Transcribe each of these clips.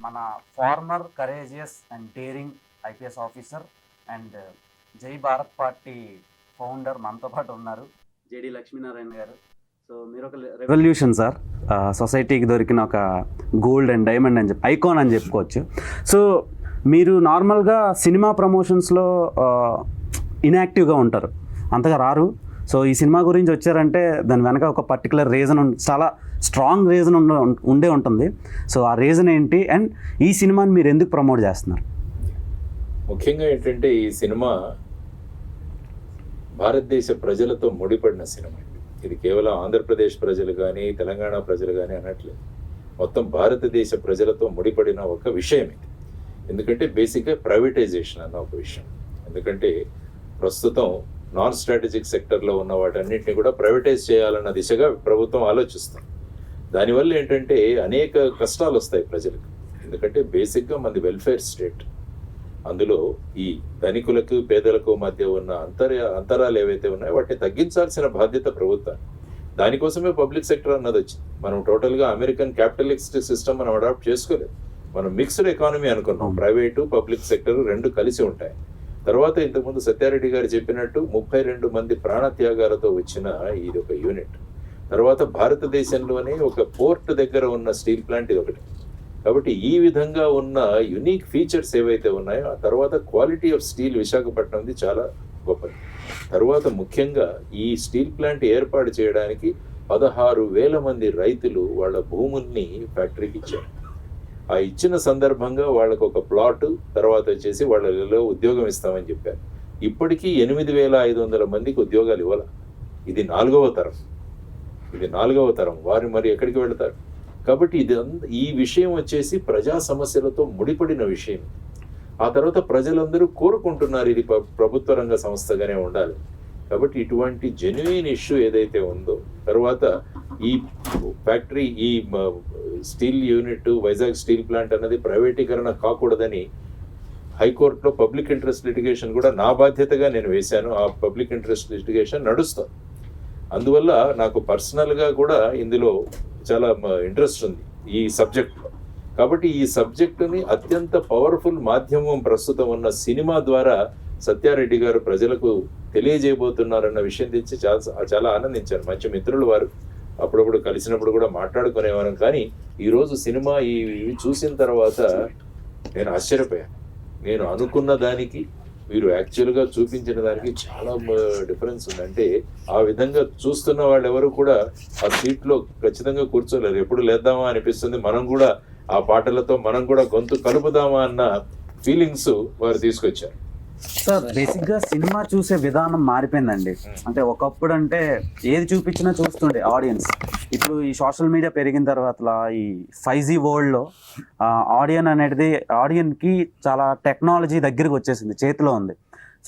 మన former courageous and daring IPS officer and Jai Bharat party founder మనతో పాటు ఉన్నారు జేడి లక్ష్మీనారాయణ గారు. సో మీరు ఒక రెవల్యూషన్ సార్, సొసైటీకి దొరికిన ఒక గోల్డ్ అండ్ డైమండ్ అని ఐకాన్ అని చెప్పుకోవచ్చు. సో మీరు నార్మల్గా సినిమా ప్రమోషన్స్లో ఇన్యాక్టివ్గా ఉంటారు, అంతగా రారు. సో ఈ సినిమా గురించి వచ్చారంటే దాని వెనక ఒక పర్టికులర్ రీజన్, చాలా స్ట్రాంగ్ రీజన్ ఉండే ఉంటుంది. సో ఆ రీజన్ ఏంటి అండ్ ఈ సినిమాని మీరు ఎందుకు ప్రమోట్ చేస్తున్నారు? ముఖ్యంగా ఏంటంటే ఈ సినిమా భారతదేశ ప్రజలతో ముడిపడిన సినిమా. ఇది కేవలం ఆంధ్రప్రదేశ్ ప్రజలు కానీ తెలంగాణ ప్రజలు కానీ అనట్లేదు, మొత్తం భారతదేశ ప్రజలతో ముడిపడిన ఒక విషయం ఇది. ఎందుకంటే బేసిక్గా ప్రైవేటైజేషన్ అన్న ఒక విషయం. ఎందుకంటే ప్రస్తుతం నాన్ స్ట్రాటజిక్ సెక్టర్లో ఉన్న వాటన్నింటినీ కూడా ప్రైవేటైజ్ చేయాలన్న దిశగా ప్రభుత్వం ఆలోచిస్తుంది. దానివల్ల ఏంటంటే అనేక కష్టాలు వస్తాయి ప్రజలకు. ఎందుకంటే బేసిక్గా మనది వెల్ఫేర్ స్టేట్. అందులో ఈ ధనికులకు పేదలకు మధ్య ఉన్న అంతరాలు ఏవైతే ఉన్నాయో వాటిని తగ్గించాల్సిన బాధ్యత ప్రభుత్వం. దానికోసమే పబ్లిక్ సెక్టర్ అన్నది వచ్చింది. మనం టోటల్గా అమెరికన్ క్యాపిటలిస్ట్ సిస్టమ్ మనం అడాప్ట్ చేసుకోలేదు. మనం మిక్స్డ్ ఎకానమీ అనుకున్నాం, ప్రైవేటు పబ్లిక్ సెక్టర్ రెండు కలిసి ఉంటాయి. తర్వాత ఇంతకుముందు సత్యారెడ్డి గారు చెప్పినట్టు 32 మంది ప్రాణత్యాగాలతో వచ్చిన ఇది ఒక యూనిట్. తర్వాత భారతదేశంలోనే ఒక పోర్ట్ దగ్గర ఉన్న స్టీల్ ప్లాంట్ ఇది ఒకటి. కాబట్టి ఈ విధంగా ఉన్న యునిక్ ఫీచర్స్ ఏవైతే ఉన్నాయో, ఆ తర్వాత క్వాలిటీ ఆఫ్ స్టీల్ విశాఖపట్నంది చాలా గొప్పది. తర్వాత ముఖ్యంగా ఈ స్టీల్ ప్లాంట్ ఏర్పాటు చేయడానికి 16,000 మంది రైతులు వాళ్ళ భూముల్ని ఫ్యాక్టరీకి ఇచ్చారు. ఆ ఇచ్చిన సందర్భంగా వాళ్ళకు ఒక ప్లాట్, తర్వాత వచ్చేసి వాళ్ళలో ఉద్యోగం ఇస్తామని చెప్పారు. ఇప్పటికీ 8,500 మందికి ఉద్యోగాలు ఇవ్వాలి. ఇది 4వ తరం. వారు మరి ఎక్కడికి వెళతారు? కాబట్టి ఈ విషయం వచ్చేసి ప్రజా సమస్యలతో ముడిపడిన విషయం. ఆ తర్వాత ప్రజలందరూ కోరుకుంటున్నారు ఇది ప్రభుత్వ రంగ సంస్థగానే ఉండాలి. కాబట్టి ఇటువంటి జెన్యున్ ఇష్యూ ఏదైతే ఉందో, తర్వాత ఈ ఫ్యాక్టరీ, ఈ steel unit, Vizag steel plant అన్నది ప్రైవేటీకరణ కాకూడదని హైకోర్టులో పబ్లిక్ ఇంట్రెస్ట్ లిటిగేషన్ కూడా నా బాధ్యతగా నేను వేశాను. ఆ పబ్లిక్ ఇంట్రెస్ట్ లిటిగేషన్ నడుస్తుంది. అందువల్ల నాకు పర్సనల్గా కూడా ఇందులో చాలా ఇంట్రెస్ట్ ఉంది ఈ సబ్జెక్ట్లో. కాబట్టి ఈ సబ్జెక్టుని అత్యంత పవర్ఫుల్ మాధ్యమం ప్రస్తుతం ఉన్న సినిమా ద్వారా సత్యారెడ్డి గారు ప్రజలకు తెలియజేయబోతున్నారన్న విషయం తెచ్చి చాలా ఆనందించాను. మంచి మిత్రులు వారు, అప్పుడప్పుడు కలిసినప్పుడు కూడా మాట్లాడుకునేవారం. కానీ ఈరోజు సినిమా ఇవి చూసిన తర్వాత నేను ఆశ్చర్యపోయాను. నేను అనుకున్న దానికి వీరు యాక్చువల్గా చూపించిన దానికి చాలా డిఫరెన్స్ ఉంది. అంటే ఆ విధంగా చూస్తున్న వాళ్ళు ఎవరు కూడా ఆ సీట్లో ఖచ్చితంగా కూర్చోలేరు. ఎప్పుడు లేద్దామా అనిపిస్తుంది. మనం కూడా ఆ పాటలతో మనం కూడా గొంతు కలుపుదామా అన్న ఫీలింగ్స్ వారు తీసుకొచ్చారు. సార్, బేసిక్గా సినిమా చూసే విధానం మారిపోయిందండి. అంటే ఒకప్పుడు అంటే ఏది చూపించినా చూస్తుండే ఆడియన్స్. ఇప్పుడు ఈ సోషల్ మీడియా పెరిగిన తర్వాత ఈ 5G వరల్డ్లో ఆడియన్కి చాలా టెక్నాలజీ దగ్గరికి వచ్చేసింది, చేతిలో ఉంది.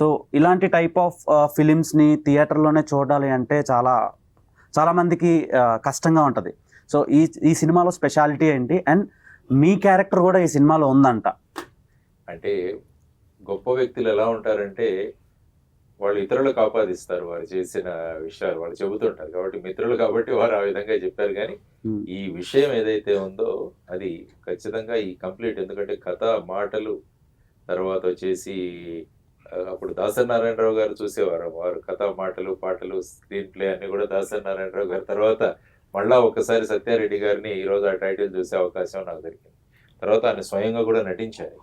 సో ఇలాంటి టైప్ ఆఫ్ ఫిలిమ్స్ని థియేటర్లోనే చూడాలి అంటే చాలా మందికి కష్టంగా ఉంటుంది. సో ఈ సినిమాలో స్పెషాలిటీ ఏంటి అండ్ మీ క్యారెక్టర్ కూడా ఈ సినిమాలో ఉందంట. అంటే గొప్ప వ్యక్తులు ఎలా ఉంటారంటే వాళ్ళు ఇతరులకు ఆపాదిస్తారు, వారు చేసిన విషయాలు వాళ్ళు చెబుతుంటారు. కాబట్టి మిత్రులు కాబట్టి వారు ఆ విధంగా చెప్పారు. కానీ ఈ విషయం ఏదైతే ఉందో అది ఖచ్చితంగా ఈ కంప్లీట్. ఎందుకంటే కథ, మాటలు, తర్వాత వచ్చేసి అప్పుడు దాసరి నారాయణరావు గారు చూసేవారు. వారు కథ, మాటలు, పాటలు, స్క్రీన్ ప్లే అన్ని కూడా దాసరి నారాయణరావు గారు. తర్వాత మళ్ళా ఒకసారి సత్యారెడ్డి గారిని ఈరోజు ఆ టైటిల్ చూసే అవకాశం నాకు దొరికింది. తర్వాత ఆయన స్వయంగా కూడా నటించారు.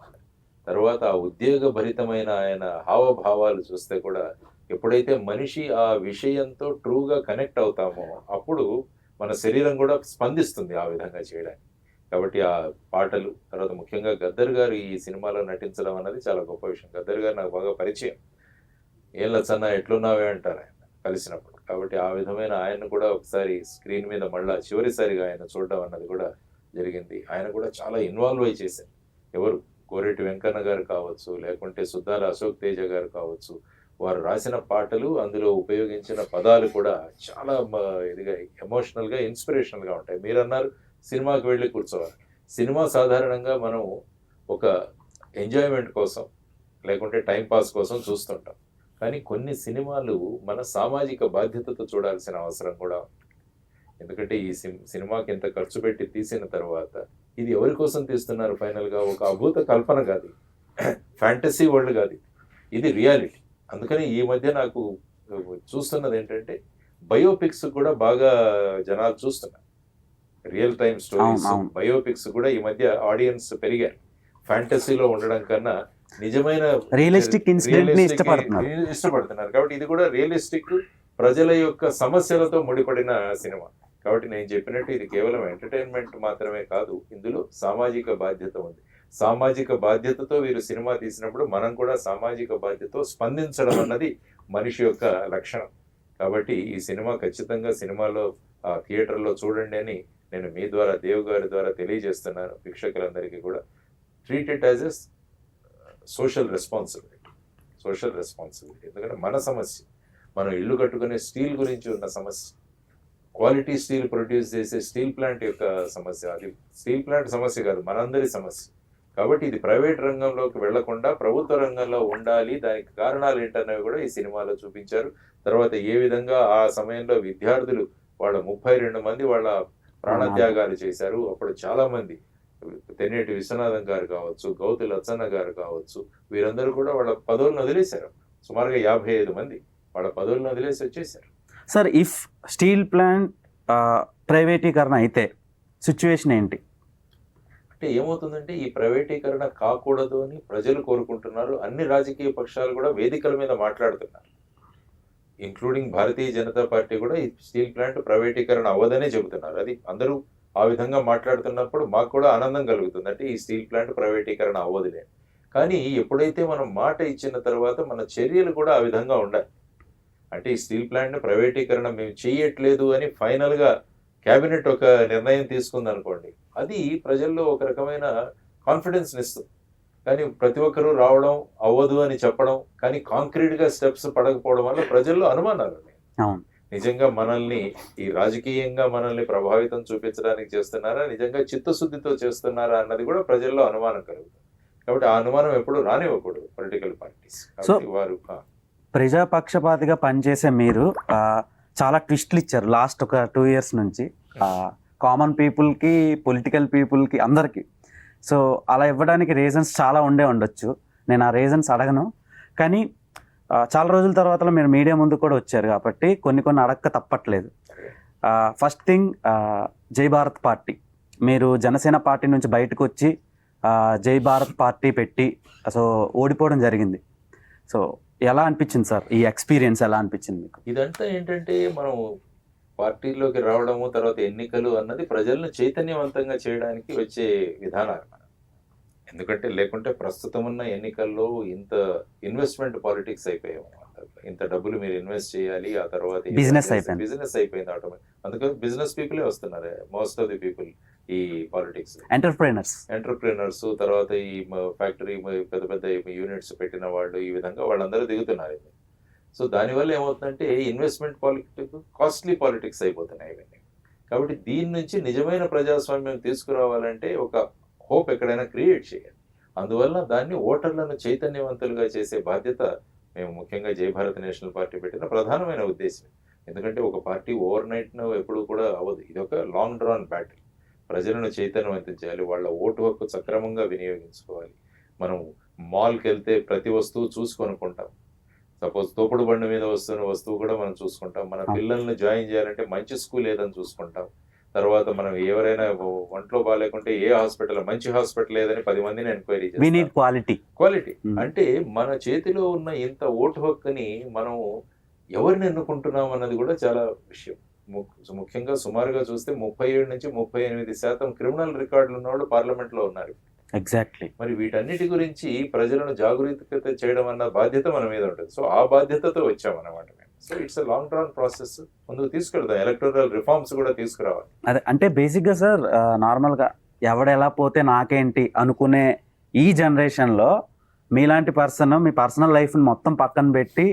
తర్వాత ఆ ఉద్వేగభరితమైన ఆయన హావభావాలు చూస్తే కూడా ఎప్పుడైతే మనిషి ఆ విషయంతో ట్రూగా కనెక్ట్ అవుతామో అప్పుడు మన శరీరం కూడా స్పందిస్తుంది ఆ విధంగా చేయడానికి. కాబట్టి ఆ పాటలు, తర్వాత ముఖ్యంగా గద్దర్ గారు ఈ సినిమాలో నటించడం అన్నది చాలా గొప్ప విషయం. గద్దర్ గారు నాకు బాగా పరిచయం. ఏం లచ్చన్న ఎట్లున్నావే అంటారు ఆయన కలిసినప్పుడు. కాబట్టి ఆ విధమైన ఆయన్ని కూడా ఒకసారి స్క్రీన్ మీద మళ్ళా చివరిసారిగా ఆయన చూడడం అన్నది కూడా జరిగింది. ఆయన కూడా చాలా ఇన్వాల్వ్ అయి చేశారు. ఎవరు, కోరేటి వెంకన్న గారు కావచ్చు, లేకుంటే సుద్దాల అశోక్ తేజ గారు కావచ్చు, వారు రాసిన పాటలు, అందులో ఉపయోగించిన పదాలు కూడా చాలా ఇదిగా ఎమోషనల్గా, ఇన్స్పిరేషనల్గా ఉంటాయి. మీరు అన్నారు సినిమాకి వెళ్ళి కూర్చోవాలి. సినిమా సాధారణంగా మనం ఒక ఎంజాయ్మెంట్ కోసం లేకుంటే టైంపాస్ కోసం చూస్తుంటాం. కానీ కొన్ని సినిమాలు మన సామాజిక బాధ్యతతో చూడాల్సిన అవసరం కూడా ఉంది. ఎందుకంటే ఈ సినిమాకి ఇంత ఖర్చు పెట్టి తీసిన తర్వాత ఇది ఎవరి కోసం తీస్తున్నారు? ఫైనల్గా ఒక అభూత కల్పన కాదు, ఫ్యాంటసీ వరల్డ్ కాదు, ఇది రియాలిటీ. అందుకని ఈ మధ్య నాకు చూస్తున్నది ఏంటంటే బయోపిక్స్ కూడా బాగా జనాలు చూస్తున్నారు. రియల్ టైమ్ స్టోరీస్ బయోపిక్స్ కూడా ఈ మధ్య ఆడియన్స్ పెరిగారు. ఫ్యాంటసీలో ఉండడం కన్నా నిజమైన రియలిస్టిక్ ఇన్సిడెంట్ ని ఇష్టపడుతున్నారు. కాబట్టి ఇది కూడా రియలిస్టిక్, ప్రజల యొక్క సమస్యలతో ముడిపడిన సినిమా. కాబట్టి నేను చెప్పినట్టు ఇది కేవలం ఎంటర్టైన్మెంట్ మాత్రమే కాదు, ఇందులో సామాజిక బాధ్యత ఉంది. సామాజిక బాధ్యతతో వీరు సినిమా తీసినప్పుడు మనం కూడా సామాజిక బాధ్యతతో స్పందించడం అన్నది మనిషి యొక్క లక్షణం. కాబట్టి ఈ సినిమా ఖచ్చితంగా సినిమాలో థియేటర్లో చూడండి అని నేను మీ ద్వారా, దేవ్ గారి ద్వారా తెలియజేస్తున్నాను వీక్షకులందరికీ కూడా. Treat it as a social responsibility. ఎందుకంటే మన సమస్య, మనం ఇల్లు కట్టుకునే స్టీల్ గురించి ఉన్న సమస్య, క్వాలిటీ స్టీల్ ప్రొడ్యూస్ చేసే స్టీల్ ప్లాంట్ యొక్క సమస్య, అది స్టీల్ ప్లాంట్ సమస్య కాదు, మనందరి సమస్య. కాబట్టి ఇది ప్రైవేట్ రంగంలోకి వెళ్లకుండా ప్రభుత్వ రంగంలో ఉండాలి, దానికి కారణాలు ఏంటనేవి కూడా ఈ సినిమాలో చూపించారు. తర్వాత ఏ విధంగా ఆ సమయంలో విద్యార్థులు వాళ్ళ 32 మంది వాళ్ళ ప్రాణత్యాగాలు చేశారు. అప్పుడు చాలా మంది, తెన్నేటి విశ్వనాథం గారు కావచ్చు, గౌతు లచ్చన్న గారు కావచ్చు, వీరందరూ కూడా వాళ్ళ పదవులను వదిలేశారు. సుమారుగా 55 మంది వాళ్ళ పదవులను వదిలేసి వచ్చేసారు. సార్, ఇఫ్ స్టీల్ ప్లాంట్ ప్రైవేటీకరణ అయితే సిచ్యువేషన్ ఏంటి? అంటే ఏమవుతుందంటే ఈ ప్రైవేటీకరణ కాకూడదు అని ప్రజలు కోరుకుంటున్నారు. అన్ని రాజకీయ పక్షాలు కూడా వేదికల మీద మాట్లాడుతున్నారు, ఇంక్లూడింగ్ భారతీయ జనతా పార్టీ కూడా ఈ స్టీల్ ప్లాంట్ ప్రైవేటీకరణ అవ్వదనే చెబుతున్నారు. అది అందరూ ఆ విధంగా మాట్లాడుతున్నప్పుడు మాకు కూడా ఆనందం కలుగుతుంది. అంటే ఈ స్టీల్ ప్లాంట్ ప్రైవేటీకరణ అవ్వదులే. కానీ ఎప్పుడైతే మనం మాట ఇచ్చిన తర్వాత మన చర్యలు కూడా ఆ విధంగా ఉండాలి. అంటే ఈ స్టీల్ ప్లాంట్ ప్రైవేటీకరణ మేము చేయట్లేదు అని ఫైనల్గా క్యాబినెట్ ఒక నిర్ణయం తీసుకుంది అనుకోండి, అది ప్రజల్లో ఒక రకమైన కాన్ఫిడెన్స్ని ఇస్తుంది. కానీ ప్రతి ఒక్కరూ రావడం అవ్వదు అని చెప్పడం, కానీ కాంక్రీట్గా స్టెప్స్ పడకపోవడం వల్ల ప్రజల్లో అనుమానాలు ఉన్నాయి. నిజంగా మనల్ని ఈ రాజకీయంగా మనల్ని ప్రభావితం చూపించడానికి చేస్తున్నారా, నిజంగా చిత్తశుద్ధితో చేస్తున్నారా అన్నది కూడా ప్రజల్లో అనుమానం కలుగుతుంది. కాబట్టి ఆ అనుమానం ఎప్పుడు రానివ్వకూడదు పొలిటికల్ పార్టీస్. వారు ప్రజాపక్షపాతిగా పనిచేసే మీరు చాలా ట్విస్ట్లు ఇచ్చారు లాస్ట్ ఒక 2 years నుంచి, కామన్ పీపుల్కి, పొలిటికల్ పీపుల్కి, అందరికీ. సో అలా ఇవ్వడానికి రీజన్స్ చాలా ఉండొచ్చు, నేను ఆ రీజన్స్ అడగను. కానీ చాలా రోజుల తర్వాత మీరు మీడియా ముందు కూడా వచ్చారు కాబట్టి కొన్ని అడగక తప్పట్లేదు. ఫస్ట్ థింగ్, జై భారత్ పార్టీ, మీరు జనసేన పార్టీ నుంచి బయటకు వచ్చి జై భారత్ పార్టీ పెట్టి సో ఓడిపోవడం జరిగింది. సో ఎలా అనిపించింది సార్, ఈ ఎక్స్పీరియన్స్ ఎలా అనిపించింది మీకు? ఇదంతా ఏంటంటే మనం పార్టీలోకి రావడము, తర్వాత ఎన్నికలు అన్నది ప్రజలను చైతన్యవంతంగా చేయడానికి వచ్చే విధానాలు. ఎందుకంటే లేకుంటే ప్రస్తుతం ఉన్న ఎన్నికల్లో ఇంత ఇన్వెస్ట్మెంట్ పాలిటిక్స్ అయిపోయాము. ఇంత డబ్బులు మీరు ఇన్వెస్ట్ చేయాలి, ఆ తర్వాత బిజినెస్ అయిపోయింది ఆటోమేటిక్. అందుకని బిజినెస్ పీపులే వస్తున్నారు, మోస్ట్ ఆఫ్ ది పీపుల్ ఈ పాలిటిక్స్. ఎంటర్ప్రెనర్స్, తర్వాత ఈ ఫ్యాక్టరీ పెద్ద పెద్ద యూనిట్స్ పెట్టిన వాళ్ళు, ఈ విధంగా వాళ్ళందరూ దిగుతున్నారు. సో దానివల్ల ఏమవుతుందంటే ఇన్వెస్ట్మెంట్ పాలిటిక్స్, కాస్ట్లీ పాలిటిక్స్ అయిపోతున్నాయి ఇవన్నీ. కాబట్టి దీని నుంచి నిజమైన ప్రజాస్వామ్యం తీసుకురావాలంటే ఒక హోప్ ఎక్కడైనా క్రియేట్ చేయాలి. అందువల్ల దాన్ని ఓటర్లను చైతన్యవంతులుగా చేసే బాధ్యత మేము ముఖ్యంగా జై భారత్ నేషనల్ పార్టీ పెట్టిన ప్రధానమైన ఉద్దేశం. ఎందుకంటే ఒక పార్టీ ఓవర్ నైట్ను ఎప్పుడు కూడా అవ్వదు, ఇది ఒక లాంగ్ డ్రాన్ బ్యాటిల్. ప్రజలను చైతన్యవంతం చేయాలి, వాళ్ళ ఓటు హక్కు సక్రమంగా వినియోగించుకోవాలి. మనం మాల్కి వెళ్తే ప్రతి వస్తువు చూసి కొనుక్కుంటాం. సపోజ్ తోపుడు బండి మీద వస్తున్న వస్తువు కూడా మనం చూసుకుంటాం. మన పిల్లల్ని జాయిన్ చేయాలంటే మంచి స్కూల్ ఏదని చూసుకుంటాం. తర్వాత మనం ఎవరైనా ఒంట్లో బాగాలేకుంటే ఏ హాస్పిటల్, మంచి హాస్పిటల్ ఏదని 10 మందిని ఎంక్వైరీ చేస్తాం. క్వాలిటీ అంటే మన చేతిలో ఉన్న ఇంత ఓటు హక్కుని మనం ఎవరిని ఎన్నుకుంటున్నాం అన్నది కూడా చాలా విషయం. ముఖ్యంగా సుమారుగా చూస్తే 37 నుంచి 38% క్రిమినల్ రికార్డులు ఉన్న వాళ్ళు పార్లమెంట్ లో ఉన్నారు. ఎగ్జాక్ట్లీ. మరి వీటన్నిటి గురించి ప్రజలను జాగృతి చేయడం అన్న బాధ్యత మన మీద ఉంటుంది. సో ఆ బాధ్యతతో వచ్చామన్నమాట మేము. So it's long term process, ముందుకు తీసుకెళ్తాం. ఎలక్టోరల్ రిఫార్మ్స్ కూడా తీసుకురావాలి. అదే అంటే బేసిక్గా సార్, నార్మల్గా ఎవడెలా పోతే నాకేంటి అనుకునే ఈ జనరేషన్లో మీలాంటి పర్సన్ మీ పర్సనల్ లైఫ్ని మొత్తం పక్కన పెట్టి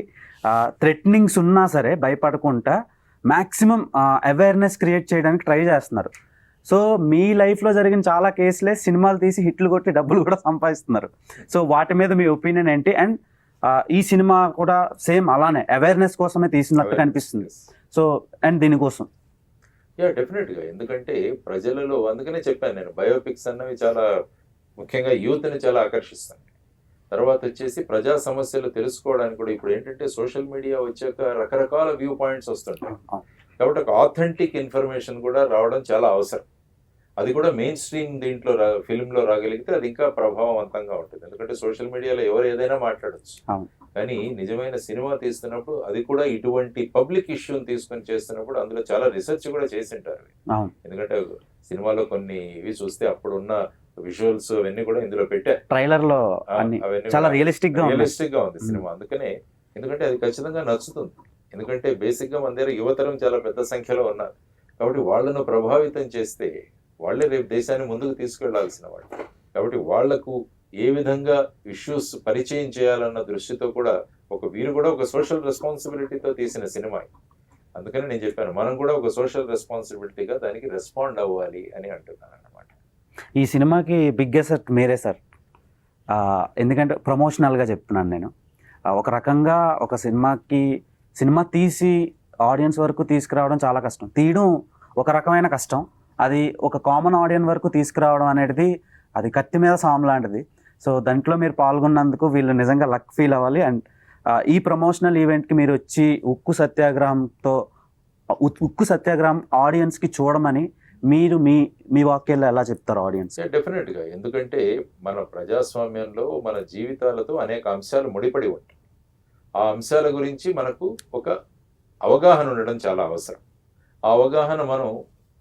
థ్రెటనింగ్స్ ఉన్నా సరే భయపడకుండా మ్యాక్సిమం అవేర్నెస్ క్రియేట్ చేయడానికి ట్రై చేస్తున్నారు. సో మీ లైఫ్లో జరిగిన చాలా కేసులే సినిమాలు తీసి హిట్లు కొట్టి డబ్బులు కూడా సంపాదిస్తున్నారు. సో వాటి మీద మీ ఒపీనియన్ ఏంటి? అండ్ ఈ సినిమా కూడా సేమ్ అలానే అవేర్నెస్ కోసమే తీసినట్టు కనిపిస్తుంది. సో అండ్ దీనికోసం డెఫినెట్గా. ఎందుకంటే ప్రజలలో అందుకనే చెప్పాను నేను, బయోపిక్స్ అన్నవి చాలా ముఖ్యంగా యూత్ని చాలా ఆకర్షిస్తాయి. తర్వాత వచ్చేసి ప్రజా సమస్యలు తెలుసుకోవడానికి కూడా ఇప్పుడు ఏంటంటే సోషల్ మీడియా వచ్చాక రకరకాల వ్యూ పాయింట్స్ వస్తుంటాయి. కాబట్టి ఒక ఆథెంటిక్ ఇన్ఫర్మేషన్ కూడా రావడం చాలా అవసరం. అది కూడా మెయిన్ స్ట్రీమ్ దీంట్లో ఫిల్మ్లో రాగలిగితే అది ఇంకా ప్రభావవంతంగా ఉంటుంది. ఎందుకంటే సోషల్ మీడియాలో ఎవరు ఏదైనా మాట్లాడచ్చు, కానీ నిజమైన సినిమా తీస్తున్నప్పుడు అది కూడా ఇటువంటి పబ్లిక్ ఇష్యూని తీసుకొని చేస్తున్నప్పుడు అందులో చాలా రీసెర్చ్ కూడా చేసింటారు. ఎందుకంటే సినిమాలో కొన్ని ఇవి చూస్తే అప్పుడున్న విజువల్స్ అవన్నీ కూడా ఇందులో పెట్టారు. ట్రైలర్ లో చాలా రియలిస్టిక్ గా ఉంది సినిమా. అందుకనే ఎందుకంటే అది ఖచ్చితంగా నచ్చుతుంది. ఎందుకంటే బేసిక్ గా మన దగ్గర యువతరం చాలా పెద్ద సంఖ్యలో ఉన్నారు. కాబట్టి వాళ్ళను ప్రభావితం చేస్తే వాళ్ళే రేపు దేశాన్ని ముందుకు తీసుకెళ్లాల్సిన వాళ్ళు. కాబట్టి వాళ్లకు ఏ విధంగా ఇష్యూస్ పరిచయం చేయాలన్న దృష్టితో కూడా వీరు కూడా ఒక సోషల్ రెస్పాన్సిబిలిటీతో తీసిన సినిమా. అందుకని నేను చెప్పాను, మనం కూడా ఒక సోషల్ రెస్పాన్సిబిలిటీగా దానికి రెస్పాండ్ అవ్వాలి అని అంటున్నాను అన్నమాట. ఈ సినిమాకి బిగ్గెస్ట్ మీరే సార్. ఎందుకంటే ప్రమోషనల్గా చెప్తున్నాను నేను. ఒక రకంగా ఒక సినిమా తీసి ఆడియన్స్ వరకు తీసుకురావడం చాలా కష్టం. తీయడం ఒక రకమైన కష్టం, అది ఒక కామన్ ఆడియన్స్ వరకు తీసుకురావడం అనేది అది కత్తి మీద సాము లాంటిది. సో దాంట్లో మీరు పాల్గొన్నందుకు వీళ్ళు నిజంగా లక్ ఫీల్ అవ్వాలి. అండ్ ఈ ప్రమోషనల్ ఈవెంట్కి మీరు వచ్చి ఉక్కు సత్యాగ్రహం ఆడియన్స్కి చూడమని మీరు మీ వాక్యాల్లో ఎలా చెప్తారు ఆడియన్స్? డెఫినెట్గా. ఎందుకంటే మన ప్రజాస్వామ్యంలో మన జీవితాలతో అనేక అంశాలు ముడిపడి ఉంటాయి. ఆ అంశాల గురించి మనకు ఒక అవగాహన ఉండడం చాలా అవసరం. ఆ అవగాహన మనం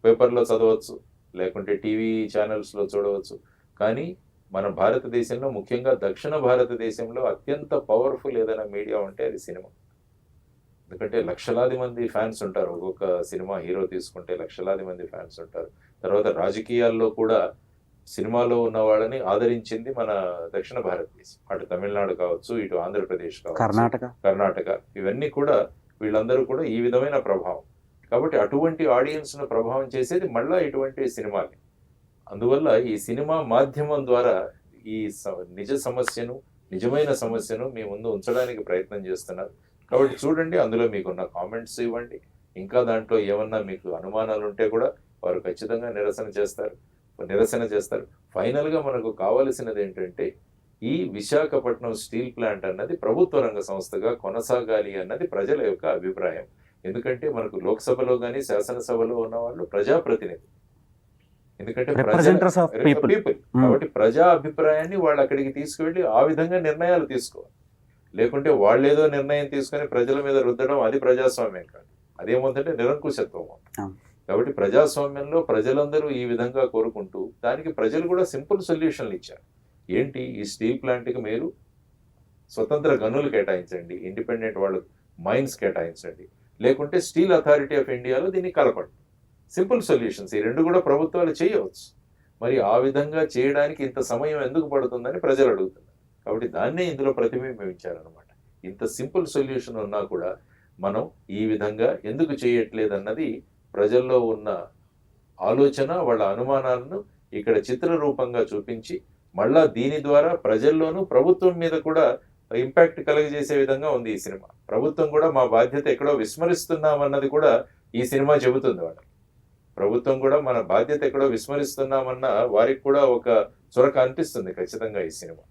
పేపర్లో చదవచ్చు, లేకుంటే టీవీ ఛానల్స్లో చూడవచ్చు. కానీ మన భారతదేశంలో, ముఖ్యంగా దక్షిణ భారతదేశంలో అత్యంత పవర్ఫుల్ ఏదైనా మీడియా ఉంటే అది సినిమా. ఎందుకంటే లక్షలాది మంది ఫ్యాన్స్ ఉంటారు. ఒక్కొక్క సినిమా హీరో తీసుకుంటే లక్షలాది మంది ఫ్యాన్స్ ఉంటారు. తర్వాత రాజకీయాల్లో కూడా సినిమాలో ఉన్న వాళ్ళని ఆదరించింది మన దక్షిణ భారతదేశం. అటు తమిళనాడు కావచ్చు, ఇటు ఆంధ్రప్రదేశ్ కావచ్చు, కర్ణాటక, ఇవన్నీ కూడా వీళ్ళందరూ కూడా ఈ విధమైన ప్రభావం. కాబట్టి అటువంటి ఆడియన్స్ను ప్రభావం చేసేది మళ్ళా ఇటువంటి సినిమాలే. అందువల్ల ఈ సినిమా మాధ్యమం ద్వారా ఈ నిజమైన సమస్యను మీ ముందు ఉంచడానికి ప్రయత్నం చేస్తున్నారు. కాబట్టి చూడండి, అందులో మీకున్న కామెంట్స్ ఇవ్వండి. ఇంకా దాంట్లో ఏమన్నా మీకు అనుమానాలు ఉంటే కూడా వారు ఖచ్చితంగా నిరసన చేస్తారు. ఫైనల్గా మనకు కావలసినది ఏంటంటే ఈ విశాఖపట్నం స్టీల్ ప్లాంట్ అన్నది ప్రభుత్వ రంగ సంస్థగా కొనసాగాలి అన్నది ప్రజల యొక్క అభిప్రాయం. ఎందుకంటే మనకు లోక్సభలో కానీ శాసనసభలో ఉన్న వాళ్ళు ప్రజాప్రతినిధి. ఎందుకంటే పీపుల్. కాబట్టి ప్రజా అభిప్రాయాన్ని వాళ్ళు అక్కడికి తీసుకువెళ్ళి ఆ విధంగా నిర్ణయాలు తీసుకోవాలి. లేకుంటే వాళ్ళు ఏదో నిర్ణయం తీసుకొని ప్రజల మీద రుద్దడం అది ప్రజాస్వామ్యం కాదు. అదేమవుతుందంటే నిరంకుశత్వం. కాబట్టి ప్రజాస్వామ్యంలో ప్రజలందరూ ఈ విధంగా కోరుకుంటూ దానికి ప్రజలు కూడా సింపుల్ సొల్యూషన్లు ఇచ్చారు. ఏంటి, ఈ స్టీల్ ప్లాంట్కి మీరు స్వతంత్ర గనులు కేటాయించండి, ఇండిపెండెంట్ వాళ్ళు మైన్స్ కేటాయించండి, లేకుంటే స్టీల్ అథారిటీ ఆఫ్ ఇండియాలో దీన్ని కలపండి. Simple solutions. ఈ రెండు కూడా ప్రభుత్వాలు చేయవచ్చు. మరి ఆ విధంగా చేయడానికి ఇంత సమయం ఎందుకు పడుతుందని ప్రజలు అడుగుతున్నారు. కాబట్టి దాన్నే ఇందులో ప్రతిబింబించారనమాట. ఇంత సింపుల్ సొల్యూషన్ ఉన్నా కూడా మనం ఈ విధంగా ఎందుకు చేయట్లేదన్నది ప్రజల్లో ఉన్న ఆలోచన, వాళ్ళ అనుమానాలను ఇక్కడ చిత్రరూపంగా చూపించి మళ్ళా దీని ద్వారా ప్రజల్లోనూ ప్రభుత్వం మీద కూడా ఇంపాక్ట్ కలుగజేసే విధంగా ఉంది ఈ సినిమా. ప్రభుత్వం కూడా మా బాధ్యత ఎక్కడో విస్మరిస్తున్నామన్నది కూడా ఈ సినిమా చెబుతుంది వాళ్ళకి. ప్రభుత్వం కూడా మన బాధ్యత ఎక్కడో విస్మరిస్తున్నామన్న వారికి కూడా ఒక చొరక అనిపిస్తుంది ఖచ్చితంగా ఈ సినిమా.